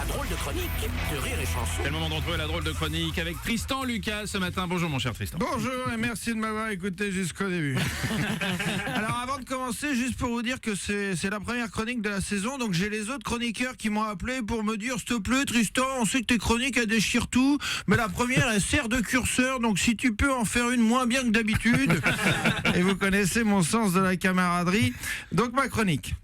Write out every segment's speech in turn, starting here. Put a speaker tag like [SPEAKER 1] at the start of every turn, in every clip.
[SPEAKER 1] la drôle de chronique de Rire et Chanson.
[SPEAKER 2] C'est le moment de retrouver la drôle de chronique avec Tristan Lucas ce matin. Bonjour mon cher Tristan.
[SPEAKER 3] Bonjour et merci de m'avoir écouté jusqu'au début. Alors avant de commencer, juste pour vous dire que c'est la première chronique de la saison, donc j'ai les autres chroniqueurs qui m'ont appelé pour me dire « S'il te plaît Tristan, on sait que tes chroniques elles déchirent tout, mais la première elle sert de curseur, donc si tu peux en faire une moins bien que d'habitude. » Et vous connaissez mon sens de la camaraderie, donc ma chronique.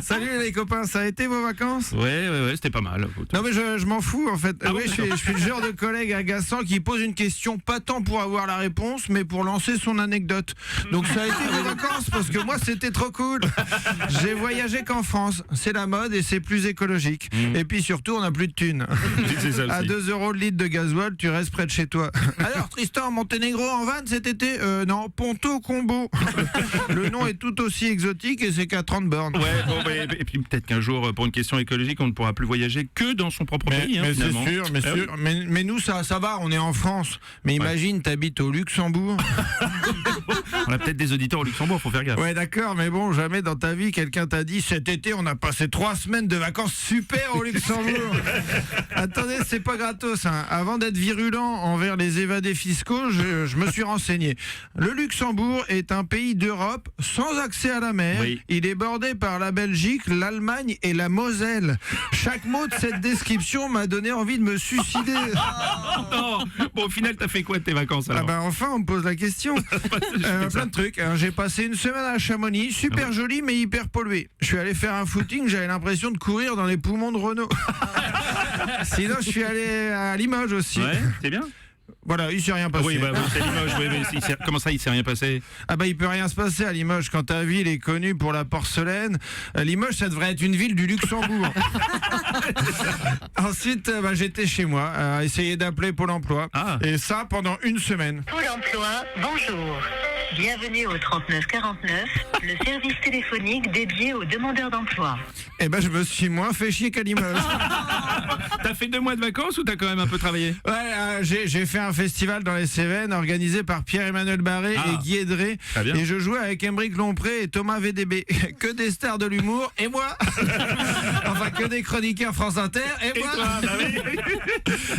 [SPEAKER 3] Salut les copains, ça a été vos vacances ?
[SPEAKER 2] Ouais, c'était pas mal.
[SPEAKER 3] Non mais je m'en fous en fait.
[SPEAKER 2] Ah
[SPEAKER 3] Oui,
[SPEAKER 2] bon,
[SPEAKER 3] je suis le genre de collègue agaçant qui pose une question pas tant pour avoir la réponse, mais pour lancer son anecdote. Donc ça a été vos vacances parce que moi c'était trop cool. J'ai voyagé qu'en France. C'est la mode et c'est plus écologique. Et puis surtout on n'a plus de thunes.
[SPEAKER 2] C'est ça aussi.
[SPEAKER 3] À 2 € le litre de gasoil, tu restes près de chez toi. Alors Tristan, Monténégro en van cet été non, Ponto Combo. Le nom est tout aussi exotique et c'est qu'à 30 bornes.
[SPEAKER 2] Ouais, bon, et puis peut-être qu'un jour, pour une question écologique, on ne pourra plus voyager que dans son propre pays.
[SPEAKER 3] Mais c'est
[SPEAKER 2] finalement.
[SPEAKER 3] sûr, mais,
[SPEAKER 2] Ah oui.
[SPEAKER 3] sûr. Mais nous ça va, on est en France. Mais imagine, t'habites au Luxembourg.
[SPEAKER 2] On a peut-être des auditeurs au Luxembourg, faut faire gaffe.
[SPEAKER 3] Ouais d'accord, mais bon, jamais dans ta vie quelqu'un t'a dit cet été on a passé 3 semaines de vacances super au Luxembourg. Attendez, c'est pas gratos hein. Avant d'être virulent envers les évadés fiscaux, je me suis renseigné. Le Luxembourg est un pays d'Europe sans accès à la mer.
[SPEAKER 2] Oui.
[SPEAKER 3] Il est bordé par la Belgique, l'Allemagne et la Moselle. Chaque mot de cette description m'a donné envie de me suicider.
[SPEAKER 2] Non. Bon, au final, t'as fait quoi de tes vacances alors?
[SPEAKER 3] Ah bah enfin on me pose la question. Plein de trucs. J'ai passé une semaine à Chamonix, super joli mais hyper pollué. Je suis allé faire un footing, j'avais l'impression de courir dans les poumons de Renault. Sinon je suis allé à Limoges aussi.
[SPEAKER 2] Ouais, c'est bien.
[SPEAKER 3] Voilà, il s'est rien
[SPEAKER 2] Ah
[SPEAKER 3] passé.
[SPEAKER 2] oui, bah, c'est Limoges, oui, mais comment ça, il s'est rien passé?
[SPEAKER 3] Ah bah il peut rien se passer à Limoges quand ta ville est connue pour la porcelaine. Limoges ça devrait être une ville du Luxembourg. Ensuite j'étais chez moi à essayer d'appeler Pôle emploi.
[SPEAKER 2] Ah.
[SPEAKER 3] Et ça pendant une semaine.
[SPEAKER 4] Pôle emploi, bonjour. Bienvenue au 3949, le service téléphonique dédié aux demandeurs d'emploi.
[SPEAKER 3] Et ben je me suis moins fait chier qu'à Limoges.
[SPEAKER 2] T'as fait 2 mois de vacances ou t'as quand même un peu travaillé?
[SPEAKER 3] Ouais, j'ai fait un festival dans les Cévennes organisé par Pierre-Emmanuel Barré et Guy Edré.
[SPEAKER 2] Très bien.
[SPEAKER 3] Et je jouais avec Émeric Lompré et Thomas VDB. Que des stars de l'humour et moi. Enfin que des chroniqueurs France Inter et moi.
[SPEAKER 2] toi, bah oui.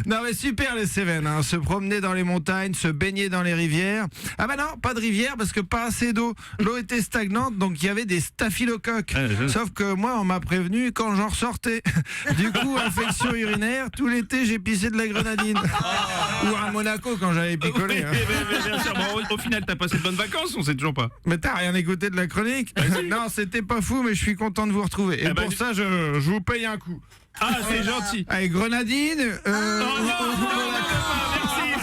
[SPEAKER 3] Non mais super les Cévennes, hein. Se promener dans les montagnes, se baigner dans les rivières. Ah bah non, pas de rivière parce que pas assez d'eau. L'eau était stagnante donc il y avait des staphylocoques. Sauf que moi on m'a prévenu quand j'en ressortais. Du coup infection urinaire, tout l'été j'ai pissé de la grenadine. Ou à Monaco quand j'avais picolé.
[SPEAKER 2] Oui,
[SPEAKER 3] Hein.
[SPEAKER 2] mais bien sûr. Bon, au final, t'as passé de bonnes vacances, on sait toujours pas.
[SPEAKER 3] Mais t'as rien écouté de la chronique? Non, c'était pas fou, mais je suis content de vous retrouver. Et
[SPEAKER 2] Ah bah,
[SPEAKER 3] pour ça, je vous paye un coup.
[SPEAKER 2] Ah, c'est gentil.
[SPEAKER 3] Allez, grenadine.
[SPEAKER 2] Non, merci.